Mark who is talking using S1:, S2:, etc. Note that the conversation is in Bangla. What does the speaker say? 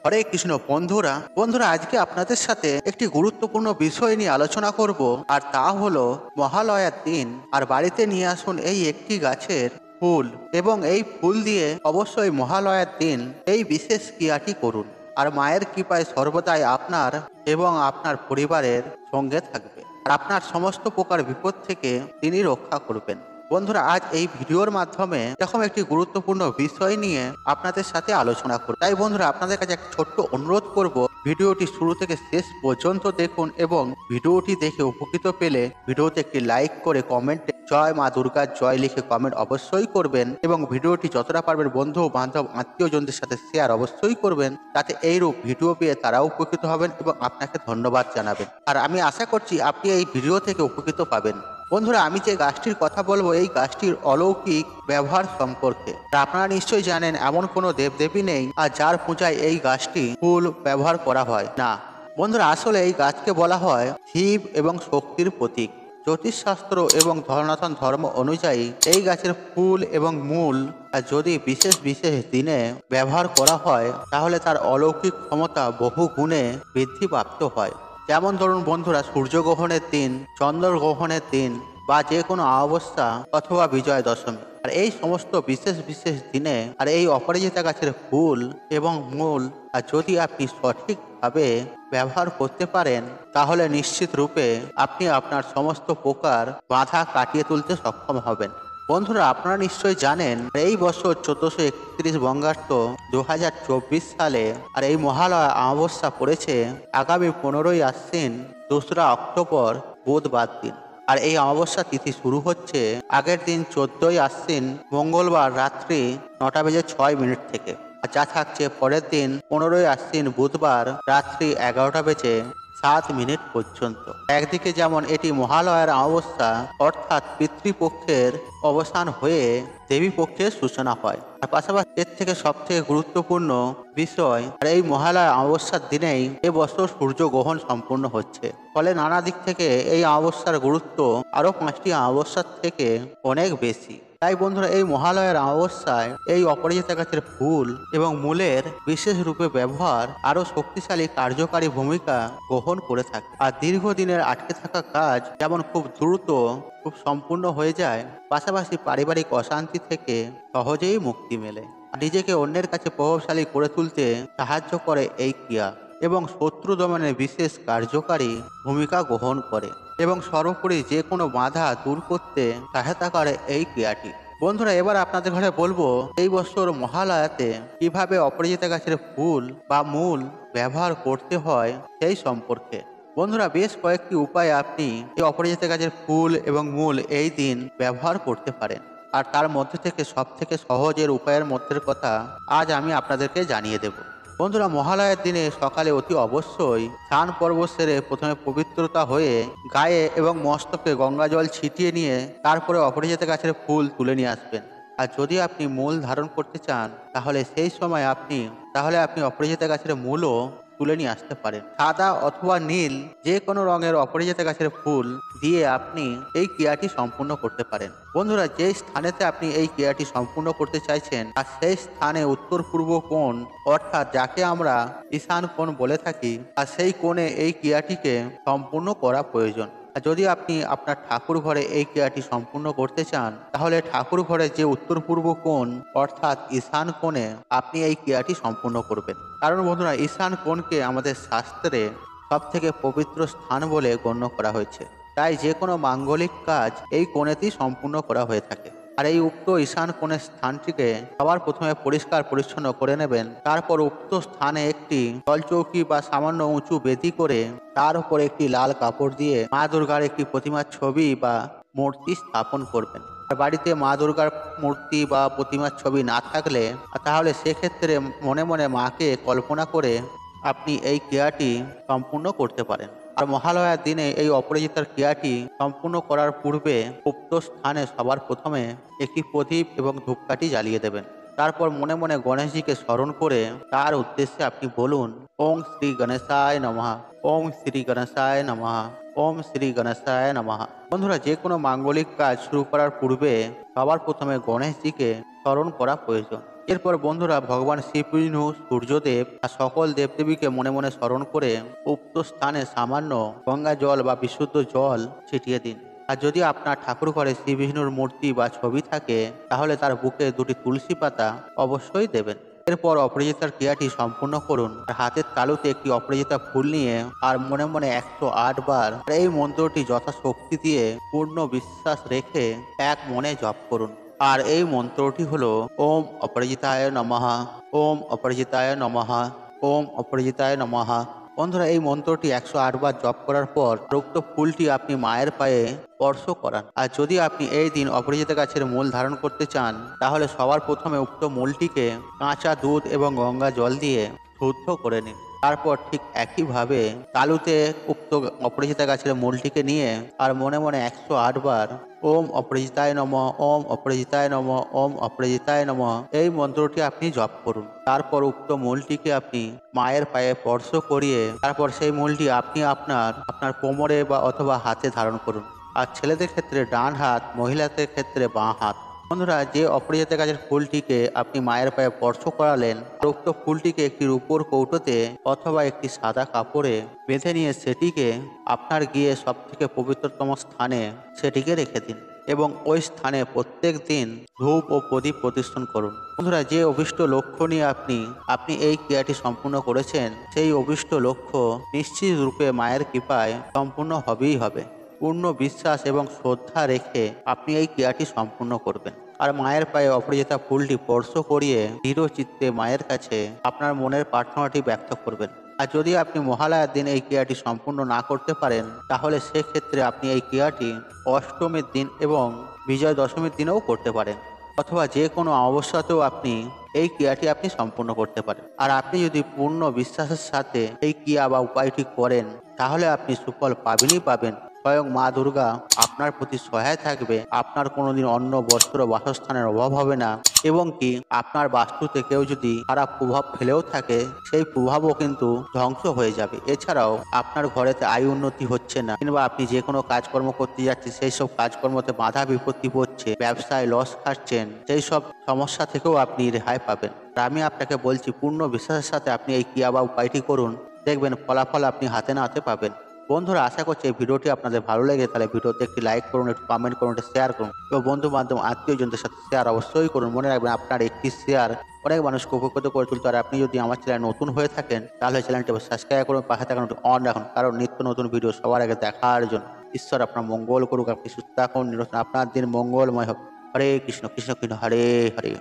S1: হরে কৃষ্ণ। বন্ধুরা বন্ধুরা আজকে আপনাদের সাথে একটি গুরুত্বপূর্ণ বিষয় নিয়ে আলোচনা করব, আর তা হলো মহালয়ার দিন আর বাড়িতে নিয়ে আসুন এই একটি গাছের ফুল, এবং এই ফুল দিয়ে অবশ্যই মহালয়ার দিন এই বিশেষ ক্রিয়াটি করুন। আর মায়ের কৃপায় সর্বদাই আপনার এবং আপনার পরিবারের সঙ্গে থাকবে, আর আপনার সমস্ত প্রকার বিপদ থেকে তিনি রক্ষা করবেন। বন্ধুরা আজ এই ভিডিওর মাধ্যমে এরকম একটি গুরুত্বপূর্ণ বিষয় নিয়ে আপনাদের সাথে আলোচনা করব। তাই বন্ধুরা আপনাদের কাছে একটা ছোট্ট অনুরোধ করব, ভিডিওটি শুরু থেকে শেষ পর্যন্ত দেখুন এবং ভিডিওটি দেখে উপকৃত পেলে ভিডিওতে একটি লাইক করে কমেন্টে জয় মা দুর্গার জয় লিখে কমেন্ট অবশ্যই করবেন, এবং ভিডিওটি যতটা পারবেন বন্ধু বান্ধব আত্মীয়জনদের সাথে শেয়ার অবশ্যই করবেন, যাতে এইরূপ ভিডিও পেয়ে তারাও উপকৃত হবেন এবং আপনাকে ধন্যবাদ জানাবেন। আর আমি আশা করছি আপনি এই ভিডিও থেকে উপকৃত পাবেন। বন্ধুরা আমি যে গাছটির কথা বলবো এই গাছটির অলৌকিক ব্যবহার সম্পর্কে। আপনারা নিশ্চয়ই জানেন এমন কোনো দেবদেবী নেই আর যার পূজায় এই গাছটি ফুল ব্যবহার করা হয় না। বন্ধুরা আসলে এই গাছকে বলা হয় শিব এবং শক্তির প্রতীক। জ্যোতিষশাস্ত্র এবং সনাতন ধর্ম অনুযায়ী এই গাছের ফুল এবং মূল যদি বিশেষ বিশেষ দিনে ব্যবহার করা হয় তাহলে তার অলৌকিক ক্ষমতা বহু গুণে বৃদ্ধিপ্রাপ্ত হয়। যেমন ধরুন বন্ধুরা সূর্যগ্রহণের দিন, চন্দ্রগ্রহণের দিন, বা যে কোনো অমাবস্যা অথবা বিজয় দশমী। আর এই সমস্ত বিশেষ বিশেষ দিনে আর এই অপরাজিতা গাছের ফুল এবং মূল আর যদি আপনি সঠিকভাবে ব্যবহার করতে পারেন তাহলে নিশ্চিত রূপে আপনি আপনার সমস্ত প্রকার বাধা কাটিয়ে তুলতে সক্ষম হবেন। বন্ধুরা আপনারা নিশ্চয়ই জানেন এই বছর 1431 বঙ্গাব্দ 2024 সালে আর এই মহালয়া অমাবস্যা পড়েছে আগামী 15ই আশ্বিন 2রা অক্টোবর বুধবার দিন। আর এই অমাবস্যা তিথি শুরু হচ্ছে আগের দিন 14ই আশ্বিন মঙ্গলবার রাত্রি 9:06 থেকে, আর যা থাকছে পরের দিন 15ই আশ্বিন বুধবার রাত্রি 11:07 পর্যন্ত। একদিকে যেমন এটি মহালয়ার অমাবস্যা অর্থাৎ পিতৃপক্ষের অবসান হয়ে দেবী পক্ষের সূচনা হয়, আর পাশাপাশি এর থেকে সব থেকে গুরুত্বপূর্ণ বিষয় আর এই মহালয়া অমাবস্যার দিনেই এবছর সূর্যগ্রহণ সম্পূর্ণ হচ্ছে। ফলে নানা দিক থেকে এই অমাবস্যার গুরুত্ব আরো 5টি অমাবস্যার থেকে অনেক বেশি। তাই বন্ধুরা এই মহালয়ার অমাবস্যায় এই অপরাজিতা গাছের ফুল এবং মূলের বিশেষ রূপে ব্যবহার আরো শক্তিশালী কার্যকারী ভূমিকা গ্রহণ করে থাকে, আর দীর্ঘদিনের আটকে থাকা কাজ যেমন খুব দ্রুত খুব সম্পূর্ণ হয়ে যায়, পাশাপাশি পারিবারিক অশান্তি থেকে সহজেই মুক্তি মেলে। নিজেকে অন্যের কাছে প্রভাবশালী করে তুলতে সাহায্য করে এই ক্রিয়া, এবং শত্রু দমনে বিশেষ কার্যকারী ভূমিকা গ্রহণ করে, এবং সর্বোপরি যে কোনো বাধা দূর করতে সহায়তা করে এই ক্রিয়াটি। বন্ধুরা এবার আপনাদের ঘরে বলবো এই বছর মহালয়াতে কিভাবে অপরাজিতা গাছের ফুল বা মূল ব্যবহার করতে হয় সেই সম্পর্কে। বন্ধুরা বেশ কয়েকটি উপায়ে আপনি এই অপরাজিতা গাছের ফুল এবং মূল এই দিন ব্যবহার করতে পারেন, আর তার মধ্যে থেকে সব থেকে সহজের উপায়ের মধ্যের কথা আজ আমি আপনাদেরকে জানিয়ে দেব। বন্ধুরা মহালয়ার দিনে সকালে অতি অবশ্যই স্নান পর্ব সেরে প্রথমে পবিত্রতা হয়ে গায়ে এবং মস্তকে গঙ্গা জল ছিটিয়ে নিয়ে তারপরে অপরাজিতা গাছের ফুল তুলে নিয়ে আসবেন। আর যদি আপনি মূল ধারণ করতে চান তাহলে সেই সময় আপনি অপরাজিতা গাছের মূলও তুলে নিয়ে আসতে পারেন। সাদা অথবা নীল যে কোনো রঙের অপরাজিতা গাছের ফুল দিয়ে আপনি এই ক্রিয়াটি সম্পূর্ণ করতে পারেন। বন্ধুরা যে স্থানেতে আপনি এই ক্রিয়াটি সম্পূর্ণ করতে চাইছেন আর সেই স্থানে উত্তর পূর্ব কোণ অর্থাৎ যাকে আমরা ঈশান কোণ বলে থাকি, আর সেই কোণে এই ক্রিয়াটিকে সম্পূর্ণ করা প্রয়োজন। আর যদি আপনি আপনার ঠাকুর ঘরে এই ক্রিয়াটি সম্পূর্ণ করতে চান তাহলে ঠাকুর ঘরে যে উত্তর পূর্ব কোণ অর্থাৎ ঈশান কোণে আপনি এই ক্রিয়াটি সম্পূর্ণ করবেন। কারণ বন্ধুরা ঈশান কোণকে আমাদের শাস্ত্রে সব থেকে পবিত্র স্থান বলে গণ্য করা হয়েছে, তাই যে কোনো মাঙ্গলিক কাজ এই কোণেতেই সম্পূর্ণ করা হয়ে থাকে। আর এই উক্ত ঈশান কোণের স্থানটিকে সবার প্রথমে পরিষ্কার পরিচ্ছন্ন করে নেবেন। তারপর উক্ত স্থানে একটি জলচৌকি বা সামান্য উঁচু বেদি করে তার উপর একটি লাল কাপড় দিয়ে মা দুর্গার একটি প্রতিমার ছবি বা মূর্তি স্থাপন করবেন। আর বাড়িতে মা দুর্গার মূর্তি বা প্রতিমার ছবি না থাকলে তাহলে সেক্ষেত্রে মনে মনে মাকে কল্পনা করে আপনি এই ক্রিয়াটি সম্পূর্ণ করতে পারেন। আর মহালয়ার দিনে এই অপরাজিতার ক্রিয়াটি সম্পূর্ণ করার পূর্বে উক্ত স্থানে সবার প্রথমে একটি প্রদীপ এবং ধূপকাঠি জ্বালিয়ে দেবেন। তারপর মনে মনে গণেশজিকে স্মরণ করে তার উদ্দেশ্যে আপনি বলুন ওং শ্রী গণেশায় নমঃ, ওং শ্রী গণেশায় নমঃ, ওম শ্রী গণেশায় নমঃ। বন্ধুরা যে কোনো মাঙ্গলিক কাজ শুরু করার পূর্বে সবার প্রথমে গণেশজিকে স্মরণ করা প্রয়োজন। এরপর বন্ধুরা ভগবান শ্রী বিষ্ণু, সূর্যদেব আর সকল দেবদেবীকে মনে মনে স্মরণ করে উক্ত স্থানে সামান্য গঙ্গা জল বা বিশুদ্ধ জল ছিটিয়ে দিন। আর যদি আপনার ঠাকুর ঘরে শ্রী বিষ্ণুর মূর্তি বা ছবি থাকে তাহলে তার বুকে দুটি তুলসী পাতা অবশ্যই দেবেন। এরপর অপরাজিতার ক্রিয়াটি সম্পূর্ণ করুন। আর হাতের তালুতে একটি অপরাজিতা ফুল নিয়ে আর মনে মনে 108 বার এই মন্ত্রটি যথাশক্তি দিয়ে পূর্ণ বিশ্বাস রেখে এক মনে জপ করুন। আর এই মন্ত্রটি হলো ওম অপরাজিতায় নমঃ, ওম অপরাজিতায় নমঃ, ওম অপরাজিতায় নমঃ। বন্ধুরা এই মন্ত্রটি 108 বার জপ করার পর উক্ত ফুলটি আপনি মায়ের পায়ে স্পর্শ করান। আর যদি আপনি এই দিন অপরাজিতা গাছের মূল ধারণ করতে চান তাহলে সবার প্রথমে উক্ত মূলটিকে কাঁচা দুধ এবং গঙ্গা জল দিয়ে শুদ্ধ করে নিন। তারপর ঠিক একইভাবে তালুতে উক্ত অপরাজিতা গাছের মূলটিকে নিয়ে আর মনে মনে 108 বার ওম অপরাজিতায় নমঃ, ওম অপরাজিতায় নমঃ, ওম অপরাজিতায় নমঃ এই মন্ত্রটি আপনি জপ করুন। তারপর উক্ত মূলটিকে আপনি মায়ের পায়ে স্পর্শ করিয়ে তারপর সেই মূলটি আপনি আপনার কোমরে বা অথবা হাতে ধারণ করুন। আর ছেলেদের ক্ষেত্রে ডান হাত, মহিলাদের ক্ষেত্রে বাঁ হাত। বন্ধুরা যে অপরাজিতা গাছের ফুলটিকে আপনি মায়ের পায়ে স্পর্শ করালেন উক্ত ফুলটিকে একটি রূপোর কৌটোতে অথবা একটি সাদা কাপড়ে বেঁধে নিয়ে সেটিকে আপনার গিয়ে সব থেকে পবিত্রতম স্থানে সেটিকে রেখে দিন এবং ওই স্থানে প্রত্যেক দিন ধূপ ও প্রদীপ প্রতিষ্ঠান করুন। বন্ধুরা যে অভিষ্ট লক্ষ্য নিয়ে আপনি এই ক্রিয়াটি সম্পূর্ণ করেছেন সেই অভিষ্ট লক্ষ্য নিশ্চিত রূপে মায়ের কৃপায় সম্পূর্ণ হবেই হবে। পূর্ণ বিশ্বাস এবং শ্রদ্ধা রেখে আপনি এই ক্রিয়াটি সম্পূর্ণ করবেন। আর মায়ের পায়ে অপরাজিতা ফুলটি স্পর্শ করিয়ে দৃঢ় চিত্তে মায়ের কাছে আপনার মনের প্রার্থনাটি ব্যক্ত করবেন। আর যদি আপনি মহালয়ার দিন এই ক্রিয়াটি সম্পূর্ণ না করতে পারেন তাহলে সেক্ষেত্রে আপনি এই ক্রিয়াটি অষ্টমীর দিন এবং বিজয় দশমীর দিনেও করতে পারেন, অথবা যে কোনো অমাবস্যাতেও আপনি এই ক্রিয়াটি আপনি সম্পূর্ণ করতে পারেন। আর আপনি যদি পূর্ণ বিশ্বাসের সাথে এই ক্রিয়া বা উপায়টি করেন তাহলে আপনি সুফল পাবেনই পাবেন। স্বয়ং মা দুর্গা আপনার প্রতি সহায় থাকবে, আপনার কোনোদিন অন্ন বস্ত্র বাসস্থানের অভাব হবে না এবং কি আপনার বাস্তুতে কেউ যদি খারাপ প্রভাব ফেলেও থাকে সেই প্রভাবও কিন্তু ধ্বংস হয়ে যাবে। এছাড়াও আপনার ঘরেতে আয় উন্নতি হচ্ছে না কিংবা আপনি যে কোনো কাজকর্ম করতে যাচ্ছেন সেই সব কাজকর্মতে বাধা বিপত্তি পড়ছে, ব্যবসায় লস খাচ্ছেন, সেই সব সমস্যা থেকেও আপনি রেহাই পাবেন। আর আমি আপনাকে বলছি পূর্ণ বিশ্বাসের সাথে আপনি এই ক্রিয়া বা উপায়টি করুন, দেখবেন ফলাফল আপনি হাতে নাতে পাবেন। বন্ধুরা আশা করছি এই ভিডিওটি আপনাদের ভালো লেগে তাহলে ভিডিওতে একটি লাইক করুন, একটু কমেন্ট করুন, একটু শেয়ার করুন এবং বন্ধু বান্ধব আত্মীয়জনদের সাথে শেয়ার অবশ্যই করুন। মনে রাখবেন আপনার একটি শেয়ার অনেক মানুষকে উপকৃত করে তুলতে। আর আপনি যদি আমার চ্যানেল নতুন হয়ে থাকেন তাহলে চ্যানেলটি সাবস্ক্রাইব করুন, পাশে থাকুন অন রাখুন, কারণ নিত্য নতুন ভিডিও সবার আগে দেখার জন্য। ঈশ্বর আপনার মঙ্গল করুক, আপনি সুস্থ থাকুন, আপনার দিন মঙ্গলময় হোক। হরে কৃষ্ণ কৃষ্ণ কৃষ্ণ হরে হরে।